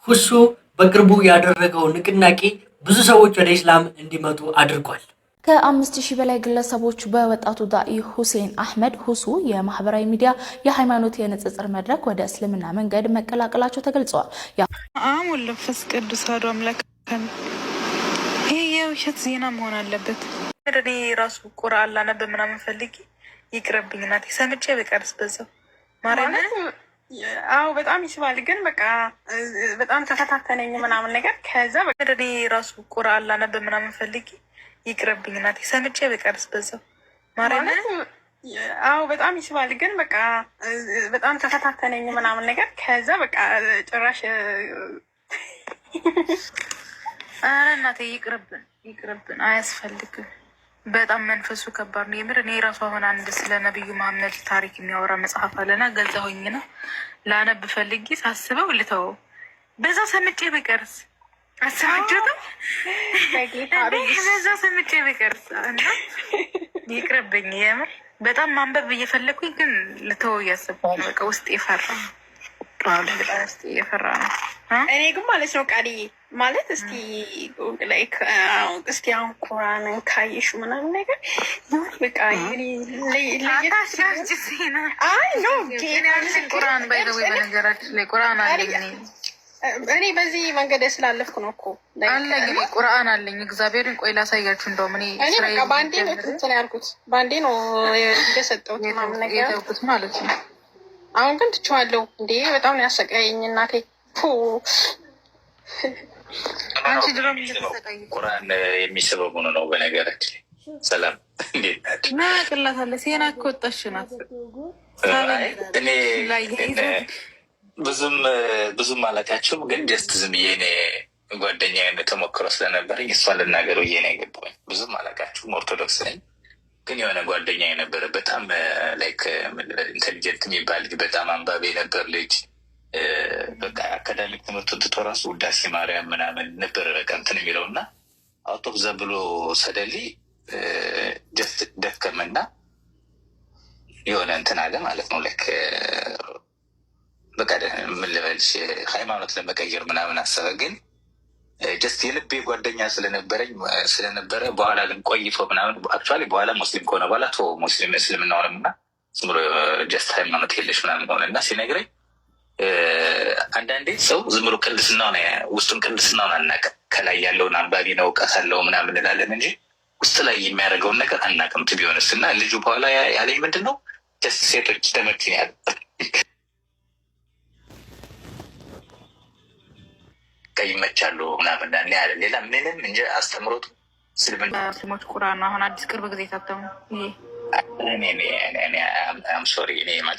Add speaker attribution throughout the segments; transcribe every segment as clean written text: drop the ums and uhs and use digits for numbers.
Speaker 1: ሁሱ በቅርቡ ያደረገው ንቅናቄ ብዙ ሰዎች ወደ ኢስላም እንዲመጡ አድርጓል።
Speaker 2: ከ5000 በላይ ግለሰቦች በወጣቱ ዳኢ ሁሴን አህመድ ሁሱ የማህበራዊ ሚዲያ የሃይማኖት የንጽጽር መድረክ ወደ እስልምና መንገድ መቀላቀላቸው ተገልጿል።
Speaker 3: አሙል ለፈስ ቅዱስ አሐዱ አምላክ ይሄ የውሸት ዜና መሆን አለበት። እኔ ራሱ ቁርአን ላነብ ምናምን ፈልጊ ይቅርብኝ እናቴ ሰምቼ በቀርስ በዛው ማርያም አዎ በጣም ይስባል። ግን በቃ በጣም ተፈታተነኝ ምናምን ነገር ከዛ በቃ እኔ ራሱ ቁርአን ላነብ ምናምን ፈልጊ ይቅርብኝ እናቴ ሰምቼ በቀርስ በዛው ማርያም አዎ በጣም ይስባል። ግን በቃ በጣም ተፈታተነኝ ምናምን ነገር ከዛ በቃ ጭራሽ ኧረ እናቴ ይቅርብን አያስፈልግም። በጣም መንፈሱ ከባድ ነው የምር። እኔ ራሱ አሁን አንድ ስለ ነብዩ መሐመድ ታሪክ የሚያወራ መጽሐፍ አለና ገዛሁኝና ላነብ ፈልጌ ሳስበው ልተወው በዛው ሰምጬ በቀርስ አሳጅቶ በዛው ሰምጬ በቀርስ እና ይቅርብኝ የምር በጣም ማንበብ እየፈለኩኝ ግን ልተወው እያሰብኩ ነው። በቃ ውስጥ የፈራ ነው።
Speaker 4: እኔ ግን ማለት ነው ቃል ማለት እስቲ ላይክ እስቲ አሁን ቁርአንን ካየሽ ምናምን ነገር ይሁን በቃ
Speaker 3: ቁርአን ባይዘው በነገራችን ላይ ቁርአን አለኝ
Speaker 4: እኔ በዚህ መንገድ ስላለፍኩ ነው እኮ
Speaker 3: አለኝ ቁርአን አለኝ። እግዚአብሔርን ቆይ ላሳያችሁ። እንደውም እኔ
Speaker 4: በቃ ባንዴ ነው እንትን ያልኩት ባንዴ ነው እንደሰጠሁት ምናምን ነገር
Speaker 3: ያልኩት ማለት ነው።
Speaker 4: አሁን ግን ትቼዋለሁ። እንዴ በጣም ነው ያሰቃየኝ እናቴ።
Speaker 3: አንቺ ድሮም
Speaker 5: ቁርአን የሚስበው ሆኖ ነው። በነገራችን ሰላም እንዴት ናችሁ?
Speaker 3: ማቅላታለ ሴና ከወጣሽ ናት።
Speaker 5: እኔ ብዙም አላውቃቸውም፣ ግን ጀስት ዝም ብዬ እኔ ጓደኛዬ ተሞክሮ ስለነበረኝ እሷን ልናገር ብዬ ነው የገባሁኝ። ብዙም አላውቃቸውም፣ ኦርቶዶክስ ነኝ። ግን የሆነ ጓደኛ የነበረ በጣም ላይክ ኢንቴሊጀንት የሚባል ልጅ፣ በጣም አንባቢ የነበር ልጅ፣ በቃ አካዳሚክ ትምህርቱን ትቶ ራሱ ውዳሴ ማርያም ምናምን ነበር በቃ እንትን የሚለው እና አውቶፍ ዘብሎ ሰደሊ ደከመና የሆነ እንትን አለ ማለት ነው። ላይክ በቃ ምን ልበልሽ ሃይማኖት ለመቀየር ምናምን አሰበ። ግን ጀስት የልቤ ጓደኛ ስለነበረ በኋላ ግን ቆይቶ ምናምን አክቹዋሊ በኋላ ሙስሊም ከሆነ በኋላ ሙስሊም እስልምናውንም እና ዝም ብሎ ጀስት ሃይማኖት የለሽ ምናምን ሆነ እና ሲነግረኝ አንዳንዴ ሰው ዝም ብሎ ቅድስናውን ውስጡን ቅድስናውን አናውቅም። ከላይ ያለውን አንባቢ ነው እውቀት አለው ምናምን እንላለን እንጂ ውስጥ ላይ የሚያደርገውን ነገር አናውቅም። ቢሆንስ እና ልጁ በኋላ ያለኝ ምንድን ነው ጀስት ሴቶች ተመችኝ ያለ ይመቻሉ ምናምን ያለ ሌላ ምንም እንጂ አስተምሮቱ
Speaker 3: ስልሞች ቁርአን አሁን አዲስ ቅርብ ጊዜ ታተሙ። ይሄ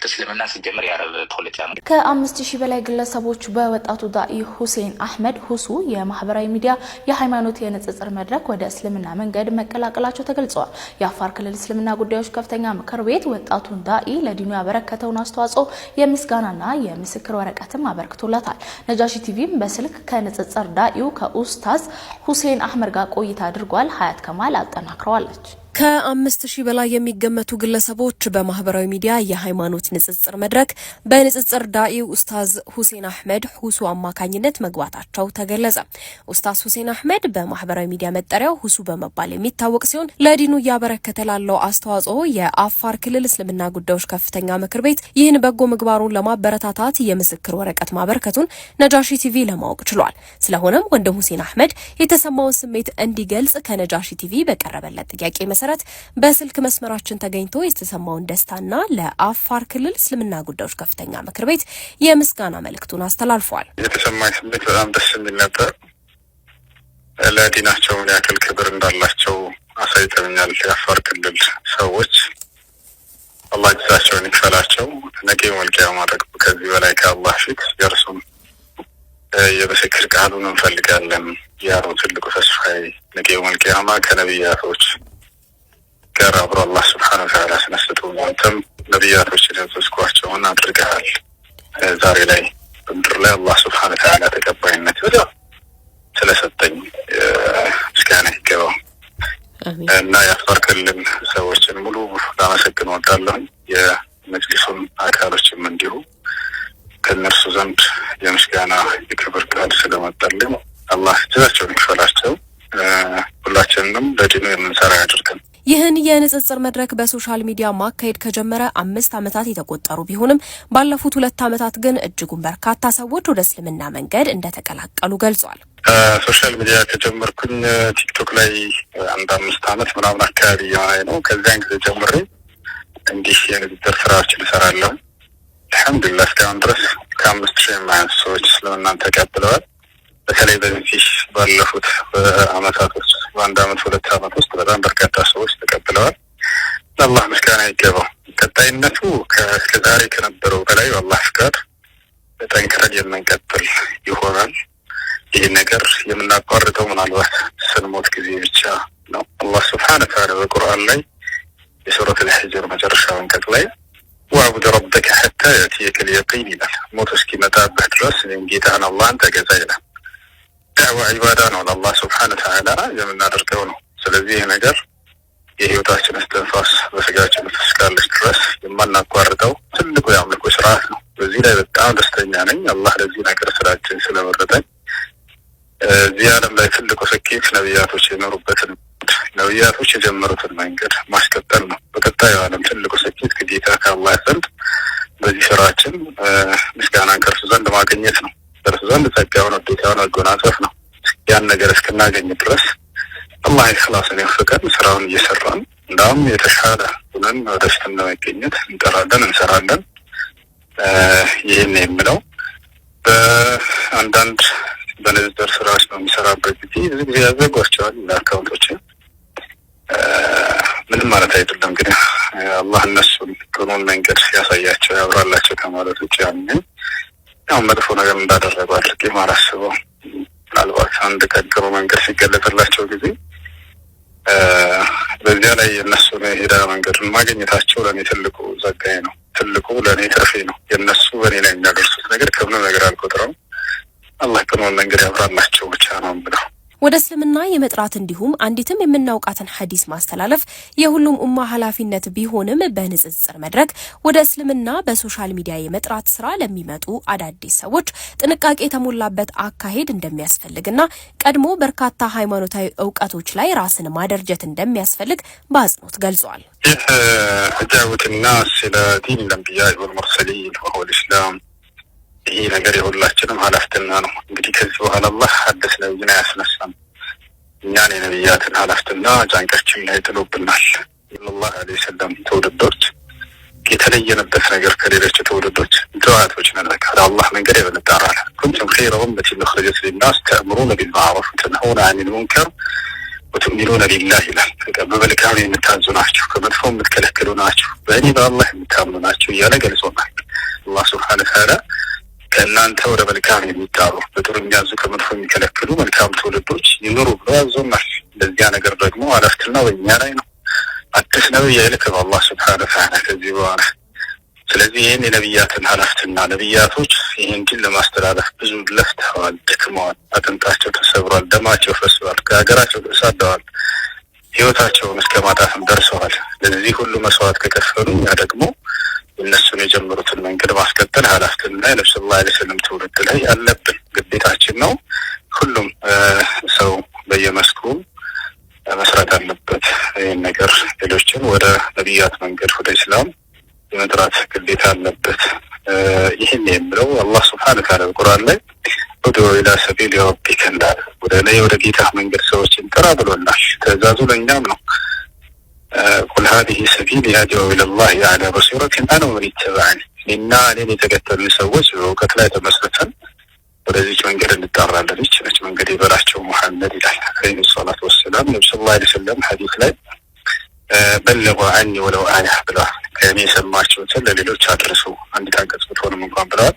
Speaker 5: እስልምና ሲጀምር የአረብ ፖለቲካ ነው።
Speaker 2: ከ5000 በላይ ግለሰቦች በወጣቱ ዳኢ ሁሴን አህመድ ሁሱ የማህበራዊ ሚዲያ የሃይማኖት የንጽጽር መድረክ ወደ እስልምና መንገድ መቀላቀላቸው ተገልጿል። የአፋር ክልል እስልምና ጉዳዮች ከፍተኛ ምክር ቤት ወጣቱን ዳኢ ለዲኑ ያበረከተውን አስተዋጽኦ የምስጋናና የምስክር ወረቀትም አበርክቶላታል። ነጃሺ ቲቪም በስልክ ከንጽጽር ዳኢው ከኡስታዝ ሁሴን አህመድ ጋር ቆይታ አድርጓል። ሀያት ከማል አጠናክረዋለች።
Speaker 6: ከ5000 በላይ የሚገመቱ ግለሰቦች በማህበራዊ ሚዲያ የሃይማኖት ንጽጽር መድረክ በንጽጽር ዳኢው ኡስታዝ ሁሴን አህመድ ሁሱ አማካኝነት መግባታቸው ተገለጸ። ኡስታዝ ሁሴን አህመድ በማህበራዊ ሚዲያ መጠሪያው ሁሱ በመባል የሚታወቅ ሲሆን ለዲኑ እያበረከተ ላለው አስተዋጽኦ የአፋር ክልል እስልምና ጉዳዮች ከፍተኛ ምክር ቤት ይህን በጎ ምግባሩን ለማበረታታት የምስክር ወረቀት ማበርከቱን ነጃሺ ቲቪ ለማወቅ ችሏል። ስለሆነም ወንድም ሁሴን አህመድ የተሰማውን ስሜት እንዲገልጽ ከነጃሺ ቲቪ በቀረበለት ጥያቄ መሰረት በስልክ መስመራችን ተገኝቶ የተሰማውን ደስታና ለአፋር ክልል እስልምና ጉዳዮች ከፍተኛ ምክር ቤት የምስጋና መልእክቱን አስተላልፏል።
Speaker 7: የተሰማኝ ስሜት በጣም ደስ የሚል ነበር። ለዲናቸው ምን ያክል ክብር እንዳላቸው አሳይተውኛል። የአፋር ክልል ሰዎች አላህ ጀዛቸውን ይክፈላቸው። ነገ መልቂያው ማድረግ ከዚህ በላይ ከአላህ ፊት የእርሱም የምስክር ቃሉን እንፈልጋለን ያሉ ትልቁ ተስፋዬ ነገ መልቂያማ ከነቢያቶች ጋር አብሮ አላህ ስብሐነሁ ወተዓላ አስነስቶ አንተም ነቢያቶችን ያዘዝኳቸውን አድርገሃል። ዛሬ ላይ በምድር ላይ አላህ ስብሐነሁ ወተዓላ ተቀባይነት ስለሰጠኝ ምስጋና ይገባው እና የአፋር ክልል ሰዎችን ሙሉ ላመሰግን እወዳለሁ። የመጅሊሱን አካሎችም እንዲሁ ከእነርሱ ዘንድ የምስጋና የክብር ቃል አላህ ጀዛቸውን ይክፈላቸው። ሁላችንንም ለዲኑ የምንሰራ ያድርገን።
Speaker 6: ይህን የንጽጽር መድረክ በሶሻል ሚዲያ ማካሄድ ከጀመረ 5 ዓመታት የተቆጠሩ ቢሆንም ባለፉት 2 ዓመታት ግን እጅጉን በርካታ ሰዎች ወደ እስልምና መንገድ እንደተቀላቀሉ ገልጿል።
Speaker 7: ሶሻል ሚዲያ ከጀመርኩኝ ቲክቶክ ላይ 5 ዓመት ምናምን አካባቢ የሆነ ነው። ከዚያን ጊዜ ጀምሬ እንዲህ የንጽጽር ስራዎችን እሰራለሁ። አልሐምዱሊላህ እስካሁን ድረስ ከ5000 የማያንሱ ሰዎች እስልምናን ተቀብለዋል። በተለይ በዚህ ባለፉት ዓመታት ውስጥ በአንድ ዓመት 2 ዓመት ውስጥ በጣም በርካታ ሰዎች ተቀብለዋል። ለአላህ ምስጋና ይገባው። ቀጣይነቱ ከዛሬ ከነበረው በላይ በአላህ ፍቃድ ጠንክረን የምንቀጥል ይሆናል። ይህ ነገር የምናቋርጠው ምናልባት ስንሞት ጊዜ ብቻ ነው። አላህ ሱብሓነሁ ወተዓላ በቁርአን ላይ የሱረቱል ሂጅር መጨረሻ አንቀጽ ላይ ወዕቡድ ረበከ ሐታ የእትየከል የቂን ይላል። ሞት እስኪመጣብህ ድረስ እኔን ጌታህን አላህን ተገዛ ይላል። ዳዕዋ ዒባዳ ነው፣ ለአላህ ሱብሓነሁ ወተዓላ የምናደርገው ነው። ስለዚህ ይህ ነገር የህይወታችን እስትንፋስ በስጋችን እስካለች ድረስ የማናቋርጠው ትልቁ የአምልኮ ስርዓት ነው። በዚህ ላይ በጣም ደስተኛ ነኝ። አላህ ለዚህ ነገር ስራችን ስለመረጠኝ። እዚህ ዓለም ላይ ትልቁ ስኬት ነቢያቶች የኖሩበትን ነቢያቶች የጀመሩትን መንገድ ማስቀጠል ነው። በቀጣዩ ዓለም ትልቁ ስኬት ከጌታ ከአላህ ዘንድ በዚህ ስራችን ምስጋናን ከእርሱ ዘንድ ማግኘት ነው። ከእርሱ ዘንድ ጸጋውን ውዴታውን መጎናጸፍ ነው። ያን ነገር እስክናገኝ ድረስ አላህ ኢኽላስን ያፍቀን ስራውን እየሰራን እንዳውም የተሻለ ሆነን ወደፊት ለመገኘት እንጠራለን፣ እንሰራለን። ይህን የምለው በአንዳንድ በንጽጽር ስራዎች በሚሰራበት ጊዜ ብዙ ጊዜ ያዘጓቸዋል አካውንቶችን። ምንም ማለት አይደለም፣ ግን አላህ እነሱን ጥሩን መንገድ ያሳያቸው ያብራላቸው ከማለት ውጭ ያው መጥፎ ነገር እንዳደረጉ አድርጌ ማላስበው። ምናልባት አንድ ቀን ጥሩ መንገድ ሲገለጽላቸው ጊዜ በዚያ ላይ የእነሱን የሄዳ መንገድን ማግኘታቸው ለእኔ ትልቁ ጸጋዬ ነው፣ ትልቁ ለእኔ ትርፌ ነው። የእነሱ በእኔ ላይ የሚያደርሱት ነገር ከምንም ነገር አልቆጥረውም። አላህ ጥሩን መንገድ ያብራላቸው ብቻ ነው ብለው
Speaker 6: ወደ እስልምና የመጥራት እንዲሁም አንዲትም የምናውቃትን ሐዲስ ማስተላለፍ የሁሉም ኡማ ኃላፊነት ቢሆንም በንጽጽር መድረክ ወደ እስልምና በሶሻል ሚዲያ የመጥራት ስራ ለሚመጡ አዳዲስ ሰዎች ጥንቃቄ የተሞላበት አካሄድ እንደሚያስፈልግና ቀድሞ በርካታ ሃይማኖታዊ እውቀቶች ላይ ራስን ማደርጀት እንደሚያስፈልግ በአጽንኦት ገልጿል።
Speaker 7: ይህ ዳዕወቱና ስለ ዲን الانبياء والمرسلين وهو الاسلام ይሄ ነገር የሁላችንም ኃላፊነት ነው። እንግዲህ ከዚህ በኋላ አላህ አዲስ ነብይን አያስነሳም። እኛን የነብያትን ኃላፊነት ጫንቃችን ላይ ጥሎብናል። ሰለላሁ ዐለይሂ ወሰለም ትውልዶች የተለየንበት ነገር ከሌሎች ትውልዶች ዱዓቶች ነን። ከአላህ መንገድ የምንጣራለን። ኩንቱም ኸይረ ኡመቲን ኡኽሪጀት ሊናስ ተእምሩነ ቢልማዕሩፍ ወተንሀውነ ዐኒል ሙንከር ወቱእሚኑነ ቢላህ ይላል። በመልካም የምታዙ ናችሁ፣ ከመጥፎ የምትከለክሉ ናችሁ፣ በእኔ በአላህ የምታምኑ ናችሁ እያለ ገልጾናል። አላህ ሱብሓነሁ ወተዓላ ከእናንተ ወደ መልካም የሚጣሩ በጥሩ የሚያዙ ከመጥፎ የሚከለክሉ መልካም ትውልዶች ይኑሩ ብሎ ያዞናል። ለዚያ ነገር ደግሞ ኃላፊነቱ በእኛ ላይ ነው። አዲስ ነብይ አይልክም አላህ ሱብሓነሁ ወተዓላ ከዚህ በኋላ። ስለዚህ ይህን የነቢያትን ኃላፊነት ነቢያቶች ይህን ዲን ለማስተላለፍ ብዙ ለፍተዋል፣ ደክመዋል፣ አጥንታቸው ተሰብሯል፣ ደማቸው ፈስሷል፣ ከሀገራቸው ተሳደዋል፣ ህይወታቸውን እስከ ማጣትም ደርሰዋል። ለዚህ ሁሉ መስዋዕት ከከፈሉ እኛ ደግሞ እነሱን የጀመሩትን መንገድ ማስቀጠል ኃላፊነትና የነብዩ ሰለላሁ ዐለይሂ ወሰለም ትውልድ ላይ ያለብን ግዴታችን ነው። ሁሉም ሰው በየመስኩ መስራት አለበት። ይህን ነገር ሌሎችን ወደ ነቢያት መንገድ ወደ ኢስላም የመጥራት ግዴታ አለበት። ይህን የምለው አላህ ሱብሓነሁ ወተዓላ በቁርአን ላይ ኡድዑ ኢላ ሰቢሊ ረቢከ እንዳለ ወደ ጌታ መንገድ ሰዎችን ጥራ ብሎናል። ትእዛዙ ለእኛም ነው። ቁል ሀዚህ ሰቢሊ አድዑ ኢለላሂ ዐላ በሲረቲን አነ ወመን ኢተበዐኒ እኔና እኔን የተከተሉ ሰዎች በእውቀት ላይ ተመስርተን ወደዚች መንገድ እንጣራለን። ይህች ነች መንገድ የበላቸው ሙሐመድ ይላል ዐለይሂ ሰላቱ ወሰላም። ነብዩ ሰለላሁ ዐለይሂ ወሰለም ሐዲስ ላይ በልጉ ዐኒ ወለው አያ ብለዋል። ከእኔ የሰማችሁትን ለሌሎች አድርሱ አንዲት አንቀጽ ብትሆንም እንኳን ብለዋል።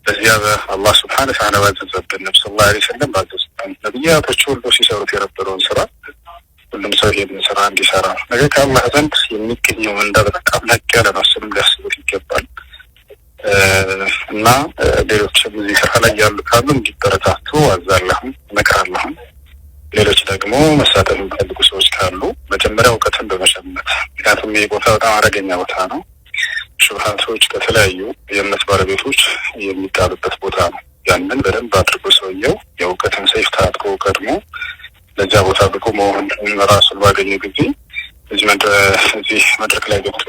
Speaker 7: በዚያ በአላህ ሱብሓነሁ ወተዓላ ባዘዘብን ነብዩ ሰለላሁ ዐለይሂ ወሰለም ባዘዙብን ነቢያቶች ሁሉ ሲሰሩት የነበረውን ስራ ሁሉም ሰው ይሄን ስራ እንዲሰራ ነገ ከአላህ ዘንድ የሚገኘው እንደ በጣም ላቅ ያለ ነው። እሱንም ሊያስቡት ይገባል። እና ሌሎችም እዚህ ስራ ላይ ያሉ ካሉ እንዲበረታቱ አዛለሁም እመክራለሁም። ሌሎች ደግሞ መሳተፍ የሚፈልጉ ሰዎች ካሉ መጀመሪያ እውቀትን በመሸመት ምክንያቱም ይህ ቦታ በጣም አደገኛ ቦታ ነው። ሹብሃቶች ከተለያዩ የእምነት ባለቤቶች የሚጣሉበት ቦታ ነው። ያንን በደንብ አድርጎ ሰውየው የእውቀትን ሰይፍ ቀድሞ ለዛ ቦታ ብቁ መሆን ራሱን ባገኘ ጊዜ እዚህ መድረክ ላይ ገብቶ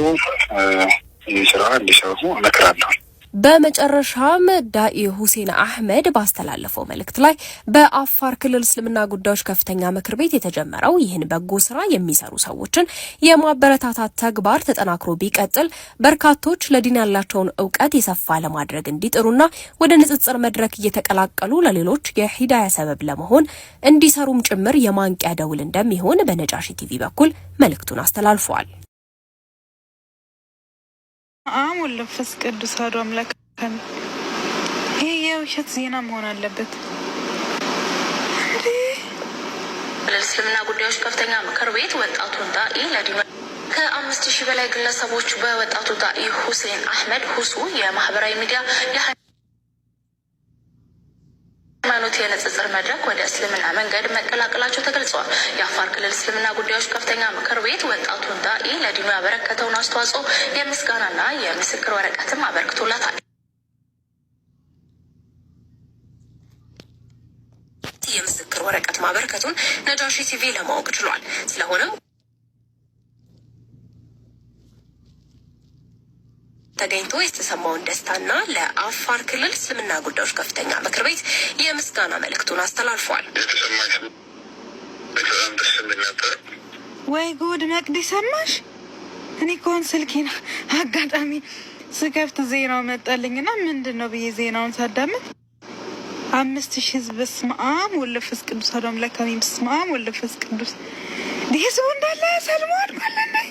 Speaker 7: ይህ ስራ እንዲሰሩ እመክራለሁ።
Speaker 6: በመጨረሻም ዳኢ ሁሴን አህመድ ባስተላለፈው መልእክት ላይ በአፋር ክልል እስልምና ጉዳዮች ከፍተኛ ምክር ቤት የተጀመረው ይህን በጎ ስራ የሚሰሩ ሰዎችን የማበረታታት ተግባር ተጠናክሮ ቢቀጥል በርካቶች ለዲን ያላቸውን እውቀት የሰፋ ለማድረግ እንዲጥሩና ወደ ንጽጽር መድረክ እየተቀላቀሉ ለሌሎች የሂዳያ ሰበብ ለመሆን እንዲሰሩም ጭምር የማንቂያ ደውል እንደሚሆን በነጃሺ ቲቪ በኩል መልእክቱን አስተላልፏል።
Speaker 3: ወልፈስ ቅዱስ አሐዱ አምላክ። ይሄ የውሸት ዜና መሆን አለበት።
Speaker 2: ለእስልምና ጉዳዮች ከፍተኛ ምክር ቤት ወጣቱን ዳኢ ለዲኑ ከ5000 በላይ ግለሰቦች በወጣቱ ዳኢ ሁሴን አህመድ ሁሱ የማህበራዊ ሚዲያ የሃይማኖት የንጽጽር መድረክ ወደ እስልምና መንገድ መቀላቀላቸው ተገልጿል። የአፋር ክልል እስልምና ጉዳዮች ከፍተኛ ምክር ቤት ወጣቱን ዳኢ ለዲኑ ያበረከተውን አስተዋጽኦ የምስጋናና የምስክር ወረቀትም አበርክቶላታል። የምስክር ወረቀት ማበርከቱን ነጃሺ ቲቪ ለማወቅ ችሏል። ስለሆነም ተገኝቶ የተሰማውን ደስታና ለአፋር ክልል እስልምና ጉዳዮች ከፍተኛ ምክር ቤት የምስጋና መልእክቱን አስተላልፏል።
Speaker 3: ወይ ጉድ መቅዲ ሰማሽ? እኔ ኮን ስልኬና አጋጣሚ ስከፍት ዜናው መጣልኝና ምንድነው ብዬ ዜናውን ሳዳምጥ 5000 ህዝብ በስመ አብ ወልፈስ ቅዱስ አሐዱ አምላክ አሜን። በስመ አብ ወልፈስ ቅዱስ ዲሱ እንዳለ ሰልሞን ማለት ነው።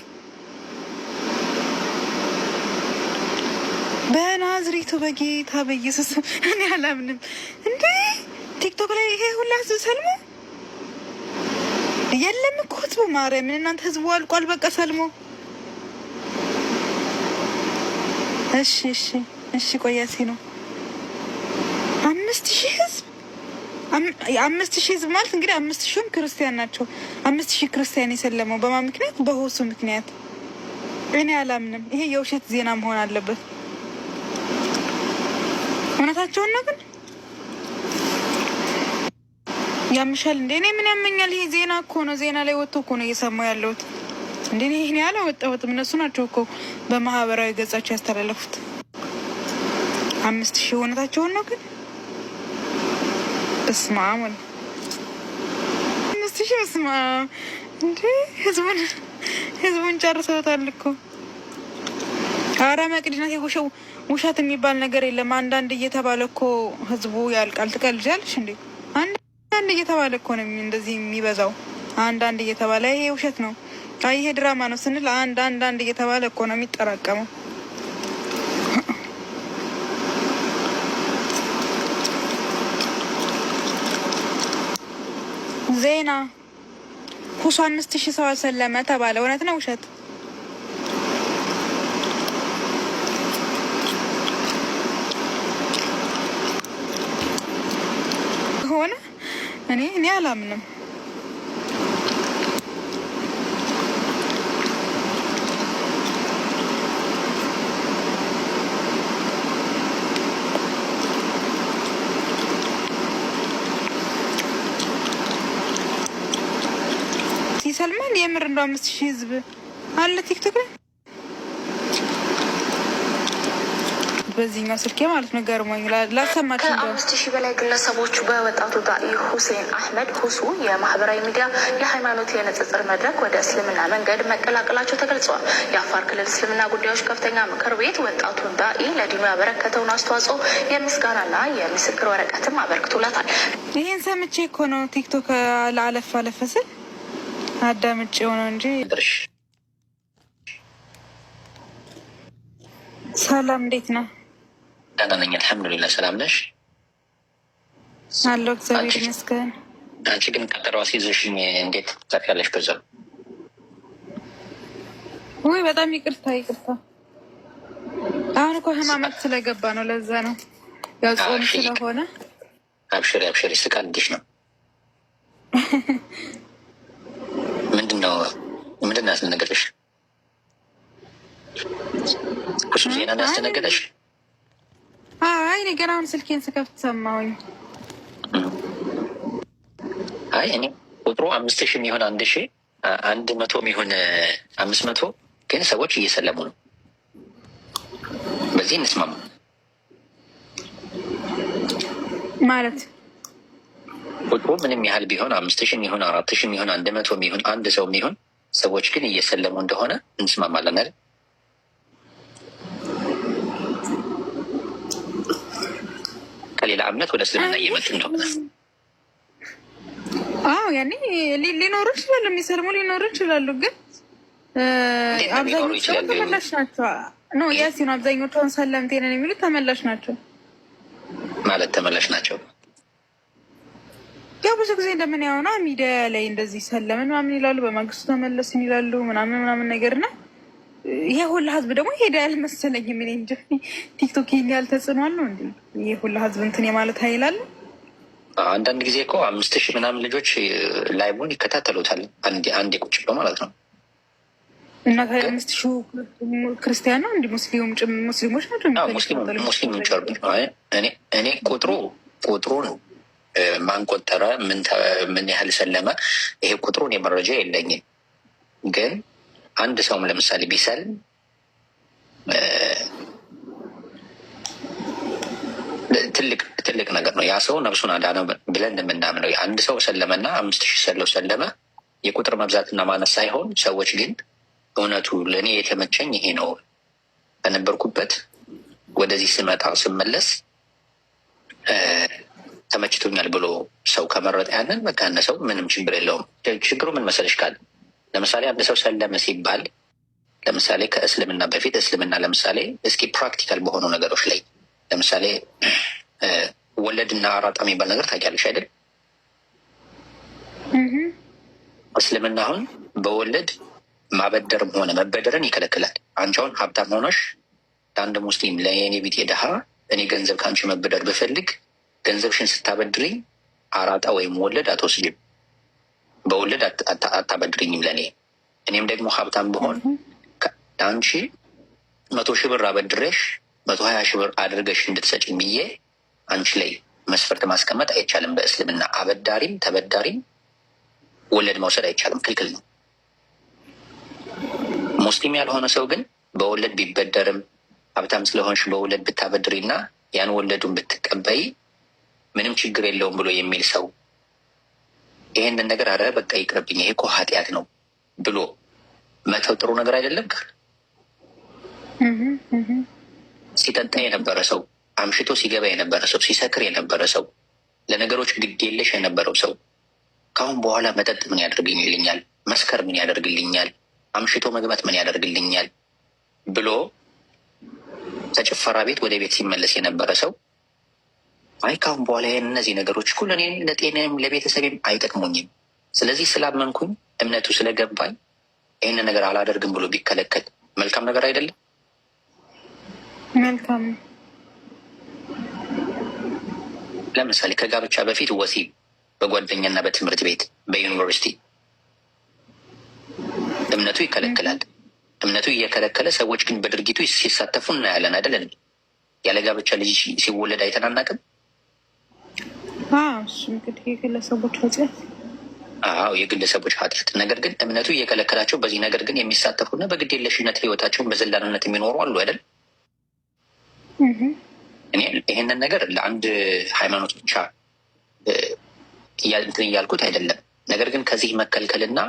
Speaker 3: በናዝሬቱ በጌታ በኢየሱስ እኔ አላምንም እንዴ! ቲክቶክ ላይ ይሄ ሁላ ህዝብ ሰልሞ የለም እኮ ህዝቡ ማርያምን እናንተ ህዝቡ አልቋል። በቃ ሰልሞ እሺ ቆያሲ ነው 5000 ህዝብ 5000 ህዝብ ማለት እንግዲህ 5000ም ክርስቲያን ናቸው። 5000 ክርስቲያን የሰለመው በማን ምክንያት? በሁሱ ምክንያት። እኔ አላምንም። ይሄ የውሸት ዜና መሆን አለበት። እውነታቸውን ነው ግን ያምሻል እንዴ? እኔ ምን ያመኛል? ይሄ ዜና እኮ ነው። ዜና ላይ ወጥቶ እኮ ነው እየሰማሁ ያለሁት። እንዴ ይሄን ያለ ወጣሁትም እነሱ ናቸው እኮ በማህበራዊ ገጻቸው ያስተላለፉት። 5000 እውነታቸውን ነው ግን በስመ አብ 5000 በስመ አብ እንዴ! ህዝቡን ጨርሰውታል እኮ። ኧረ መቅዲናት የጎሸው ውሸት የሚባል ነገር የለም። አንዳንድ እየተባለ እኮ ህዝቡ ያልቃል። ትቀልጃለሽ እንዴ? አንዳንድ እየተባለ እኮ ነው እንደዚህ የሚበዛው። አንዳንድ እየተባለ ይሄ ውሸት ነው፣ አይ ይሄ ድራማ ነው ስንል አንዳንድ እየተባለ እኮ ነው የሚጠራቀመው። ዜና ሁሱ 5000 ሰው ሰለመ ተባለ። እውነት ነው ውሸት? ሆነ እኔ አላምንም። ሲሰልማን የምር እንደው 5000 ህዝብ አለ ቲክቶክ ላይ በዚህኛው ስልኬ ማለት ነው። ገርሞኝ ላሰማችሁ። ከ5000 በላይ ግለሰቦች በወጣቱ ዳኢ ሁሴን አህመድ ሁሱ የማህበራዊ ሚዲያ የሃይማኖት የንጽጽር መድረክ ወደ እስልምና መንገድ መቀላቀላቸው ተገልጿል። የአፋር ክልል እስልምና ጉዳዮች ከፍተኛ ምክር ቤት ወጣቱን ዳኢ ለዲኑ ያበረከተውን አስተዋጽኦ የምስጋናና የምስክር ወረቀትም አበርክቶላታል። ይህን ሰምቼ እኮ ነው ቲክቶክ ለአለፍ ስል አዳምጬ ሆነ እንጂ። ሰላም እንዴት ነው?
Speaker 5: ደህና ነኝ አልሐምዱሊላህ። ሰላም ነሽ?
Speaker 3: አለሁ እግዚአብሔር ይመስገን።
Speaker 5: አንቺ ግን ቀጠሮ አስይዘሽኝ እንዴት ትጻፊያለሽ? በዛ
Speaker 3: ወይ በጣም ይቅርታ። አሁን እኮ ህማማት ስለገባ ነው፣ ለዛ ነው ያው ጾም ስለሆነ።
Speaker 5: አብሽሪ ስቃልሽ ነው። ምንድን ነው ያስነገረሽ? እሱ ዜና ነው ያስነገረሽ?
Speaker 3: አይ እኔ ገና አሁን ስልኬን ስከፍት ሰማሁኝ።
Speaker 8: አይ እኔ ቁጥሩ 5000 የሚሆን 1000 100 የሚሆን 500 ግን ሰዎች እየሰለሙ ነው። በዚህ እንስማማ
Speaker 3: ማለት
Speaker 8: ቁጥሩ ምንም ያህል ቢሆን 5000 የሚሆን 4000 የሚሆን 100 የሚሆን አንድ ሰው የሚሆን ሰዎች ግን እየሰለሙ እንደሆነ እንስማማለን አይደል? ከሌላ እምነት ወደ እስልምና እየመጡ እንደሆነ
Speaker 3: ያኔ ሊኖሩ ይችላሉ፣ የሚሰልሙ ሊኖሩ ይችላሉ። ግን አብዛኞቹ ተመላሽ ናቸው። ያሲኑ አብዛኞቹ ሰለምቴ ነን የሚሉት ተመላሽ ናቸው
Speaker 8: ማለት ተመላሽ ናቸው።
Speaker 3: ያው ብዙ ጊዜ እንደምን ያሆና ሚዲያ ላይ እንደዚህ ሰለምን ምናምን ይላሉ፣ በማግስቱ ተመለስን ይላሉ ምናምን ነገር እና ይሄ ሁላ ህዝብ ደግሞ ሄዳ ያልመሰለኝ ምን እንጂ ቲክቶክ ይሄን ያህል ተጽዕኖ አለው እንዴ? ይሄ ሁላ ህዝብ እንትን የማለት ኃይል አለ።
Speaker 8: አንዳንድ ጊዜ እኮ 5000 ምናምን ልጆች ላይቡን ይከታተሉታል አንዴ ቁጭ ብለው ማለት ነው።
Speaker 3: እና 5000 ክርስቲያን ነው እንዲ ሙስሊሞች ናቸው።
Speaker 8: ሙስሊሞች ጨርብ እኔ ቁጥሩን ማን ቆጠረ ምን ያህል ሰለመ ይሄ ቁጥሩን የመረጃ የለኝም። ግን አንድ ሰውም ለምሳሌ ቢሰልም ትልቅ ነገር ነው። ያ ሰው ነፍሱን አዳነ ብለን እንደምናምነው አንድ ሰው ሰለመና 5000 ሰለመ የቁጥር መብዛትና ማነስ ሳይሆን ሰዎች ግን እውነቱ ለእኔ የተመቸኝ ይሄ ነው ከነበርኩበት ወደዚህ ስመለስ ተመችቶኛል ብሎ ሰው ከመረጠ ያንን በቃ ያነ ሰው ምንም ችግር የለውም። ችግሩ ምን መሰለሽ ካለ ለምሳሌ አንድ ሰው ሰለመ ሲባል ለምሳሌ ከእስልምና በፊት እስልምና ለምሳሌ እስኪ ፕራክቲካል በሆኑ ነገሮች ላይ ለምሳሌ ወለድና አራጣ የሚባል ነገር ታውቂያለሽ አይደል? እስልምና አሁን በወለድ ማበደርም ሆነ መበደርን ይከለክላል። አንቺ አሁን ሀብታም ሆነሽ ለአንድ ሙስሊም ለእኔ ቢጤ ድሃ እኔ ገንዘብ ከአንቺ መበደር ብፈልግ ገንዘብሽን ስታበድሪ አራጣ ወይም ወለድ አትወስጅም፣ በወለድ አታበድርኝም ለእኔ። እኔም ደግሞ ሀብታም ብሆን ለአንቺ 100,000 ብር አበድሬሽ 120,000 ብር አድርገሽ እንድትሰጭኝ ብዬ አንቺ ላይ መስፈርት ማስቀመጥ አይቻልም። በእስልምና አበዳሪም ተበዳሪም ወለድ መውሰድ አይቻልም፣ ክልክል ነው። ሙስሊም ያልሆነ ሰው ግን በወለድ ቢበደርም ሀብታም ስለሆንሽ በወለድ ብታበድሪና ያን ወለዱን ብትቀበይ ምንም ችግር የለውም ብሎ የሚል ሰው ይሄንን ነገር አረ በቃ ይቅርብኝ ይሄ እኮ ኃጢአት ነው ብሎ መተው ጥሩ ነገር አይደለም። ሲጠጣ የነበረ ሰው፣ አምሽቶ ሲገባ የነበረ ሰው፣ ሲሰክር የነበረ ሰው፣ ለነገሮች ግድ የለሽ የነበረው ሰው ከአሁን በኋላ መጠጥ ምን ያደርግልኛል፣ መስከር ምን ያደርግልኛል፣ አምሽቶ መግባት ምን ያደርግልኛል ብሎ ከጭፈራ ቤት ወደ ቤት ሲመለስ የነበረ ሰው አይ ከአሁን በኋላ እነዚህ ነገሮች እኮ ለእኔም ለጤናም ለቤተሰቤም አይጠቅሙኝም፣ ስለዚህ ስላመንኩኝ እምነቱ ስለገባኝ ይህንን ነገር አላደርግም ብሎ ቢከለከል መልካም ነገር አይደለም?
Speaker 3: መልካም።
Speaker 8: ለምሳሌ ከጋብቻ በፊት ወሲብ በጓደኛና በትምህርት ቤት በዩኒቨርሲቲ እምነቱ ይከለክላል። እምነቱ እየከለከለ ሰዎች ግን በድርጊቱ ሲሳተፉ እናያለን አይደለን? ያለ ጋብቻ ልጅ ሲወለድ አይተናናቅም?
Speaker 3: እንግዲህ የግለሰቦች ኃጢአት።
Speaker 8: የግለሰቦች ኃጢአት። ነገር ግን እምነቱ እየከለከላቸው በዚህ ነገር ግን የሚሳተፉና በግድ የለሽነት ህይወታቸውን በዘላንነት የሚኖሩ አሉ አይደል? እኔ ይሄንን ነገር ለአንድ ሃይማኖት ብቻ እንትን እያልኩት አይደለም። ነገር ግን ከዚህ መከልከልና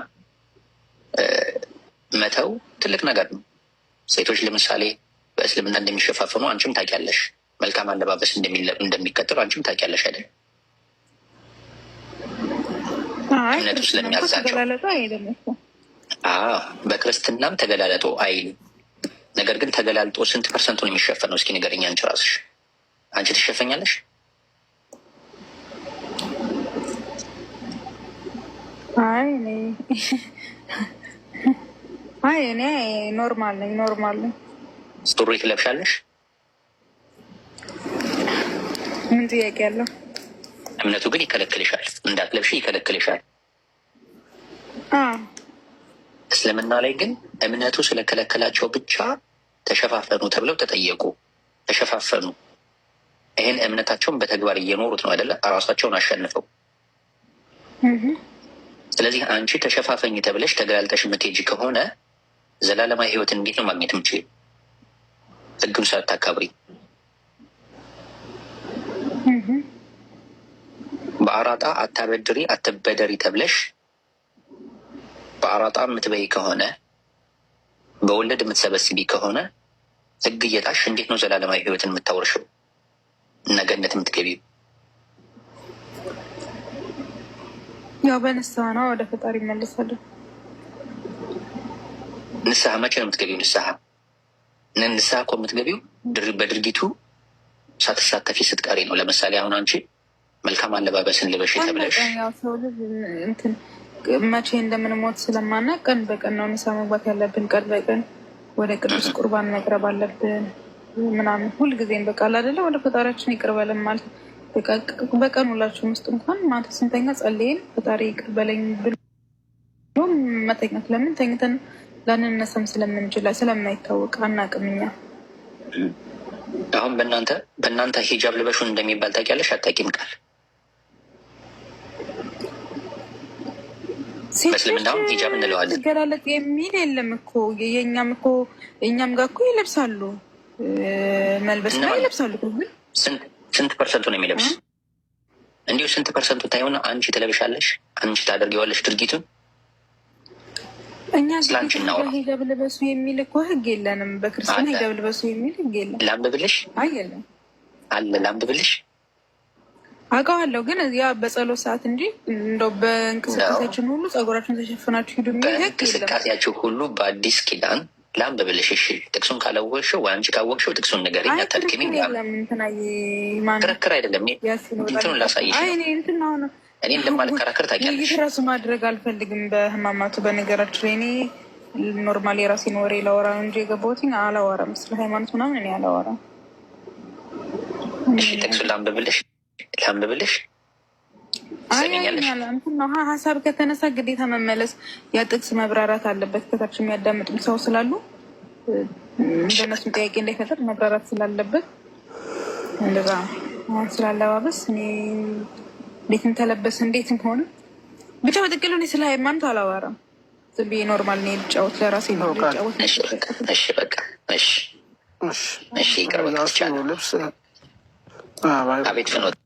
Speaker 8: መተው ትልቅ ነገር ነው። ሴቶች ለምሳሌ በእስልምና እንደሚሸፋፈኑ አንቺም ታውቂያለሽ። መልካም አለባበስ እንደሚቀጥሉ አንቺም ታውቂያለሽ አይደል? እምነቱ ስለሚያዛቸው በክርስትናም ተገላለጦ አይሉ። ነገር ግን ተገላልጦ ስንት ፐርሰንቱን የሚሸፈነው? እስኪ ንገረኝ አንቺ ራስሽ። አንቺ ትሸፈኛለሽ?
Speaker 3: እኔ ኖርማል ነኝ።
Speaker 8: ሱሪ ትለብሻለሽ?
Speaker 3: ምን ጥያቄ ያለው?
Speaker 8: እምነቱ ግን ይከለክልሻል፣ እንዳትለብሽ ይከለክልሻል። እስልምና ላይ ግን እምነቱ ስለከለከላቸው ብቻ ተሸፋፈኑ ተብለው ተጠየቁ። ተሸፋፈኑ። ይህን እምነታቸውን በተግባር እየኖሩት ነው አይደለ? ራሳቸውን አሸንፈው ስለዚህ አንቺ ተሸፋፈኝ ተብለሽ ተገላልጠሽ የምትሄጂ ከሆነ ዘላለማዊ ህይወትን እንዴት ነው ማግኘት የምችል? ህግም ሳታከብሪ በአራጣ አታበድሪ አትበደሪ ተብለሽ በአራጣ የምትበይ ከሆነ በወለድ የምትሰበስቢ ከሆነ ህግ እየጣሽ እንዴት ነው ዘላለማዊ ህይወትን የምታወርሽው እና ገነት የምትገቢው?
Speaker 3: ያው በንስሐ ነው፣ ወደ ፈጣሪ እመለሳለሁ።
Speaker 8: ንስሐ መቼ ነው የምትገቢው? ንስሐ እኮ የምትገቢው በድርጊቱ ሳትሳተፊ ስትቀሪ ነው። ለምሳሌ አሁን አንቺ መልካም አለባበስን ልበሽ ተብለሽ
Speaker 3: ሰው ልጅ እንትን መቼ እንደምንሞት ስለማናውቅ ቀን በቀን ነው ንስሐ መግባት ያለብን። ቀን በቀን ወደ ቅዱስ ቁርባን መቅረብ አለብን ምናምን ሁልጊዜም በቃል አይደለ ወደ ፈጣሪያችን ይቅር በለን ማለት በቀን ሁላችሁም ውስጥ እንኳን ማታ ስንተኛ ጸልየን ፈጣሪ ይቅር በለኝ ብሎ መተኛት። ለምን ተኝተን ላንነሳም ስለምንችል ስለማይታወቅ አናውቅም እኛ።
Speaker 8: አሁን በእናንተ ሂጃብ ልበሹን እንደሚባል ታውቂያለሽ? አታውቂም? ቃል በእስልምናውም ሂጃብ እንለዋለን።
Speaker 3: ገላለጥ የሚል የለም እኮ እኛም ጋር እኮ ይለብሳሉ፣ መልበስ ነው ይለብሳሉ። ግን
Speaker 8: ስንት ፐርሰንቱ ነው የሚለብስ? እንዲሁ ስንት ፐርሰንቱ ታይሆን አንቺ ትለብሻለሽ፣ አንቺ ታደርጊዋለሽ ድርጊቱን።
Speaker 3: እኛ ሂጃብ ልበሱ የሚል እኮ ህግ የለንም። በክርስትና ሂጃብ ልበሱ የሚል ህግ የለም።
Speaker 8: ላንብብልሽ?
Speaker 3: አየለም
Speaker 8: አለ ላንብብልሽ?
Speaker 3: አውቀዋለሁ፣ ግን ያ በጸሎት ሰዓት እንጂ እንደው በእንቅስቃሴያችን ሁሉ ጸጉራችሁን ተሸፍናችሁ ሂዱ የሚል ህግ የለም።
Speaker 8: በእንቅስቃሴያችሁ ሁሉ በአዲስ ኪዳን ላንብብልሽ? እሺ፣ ጥቅሱን ካላወቅሽው ወይ አንቺ ካወቅሽው ጥቅሱን ንገሪኝ። አታድክሚኝ። ክርክር አይደለም፣ እንትኑን ላሳይሽ ነው። እኔ እንደማልከራከር ታውቂያለሽ።
Speaker 3: ራሱ ማድረግ አልፈልግም በህማማቱ። በነገራችን ላይ እኔ ኖርማል የራሴን ወሬ ላወራ እንጂ የገባሁት አላወራም። ስለ ሃይማኖት ምናምን እኔ አላወራም።
Speaker 8: እሺ፣ ጥቅሱን ላንብብልሽ?
Speaker 3: ሀሳብ ከተነሳ ግዴታ መመለስ ያ ጥቅስ መብራራት አለበት። ከታች የሚያዳምጡም ሰው ስላሉ በእነሱም ጥያቄ እንዳይፈጠር መብራራት ስላለበት እንደዛ ስላለባበስ እኔ እንዴትም ተለበስ እንዴትም ሆነ ብቻ በጥቅሉ እኔ ስለ ሃይማኖት አላወራም። ዝም ብዬ ኖርማል ነው ልጫወት፣ ለራሴ ነው ልጫወት።
Speaker 8: እሺ በቃ እሺ ይቅር በቃ። አቤት ፍኖት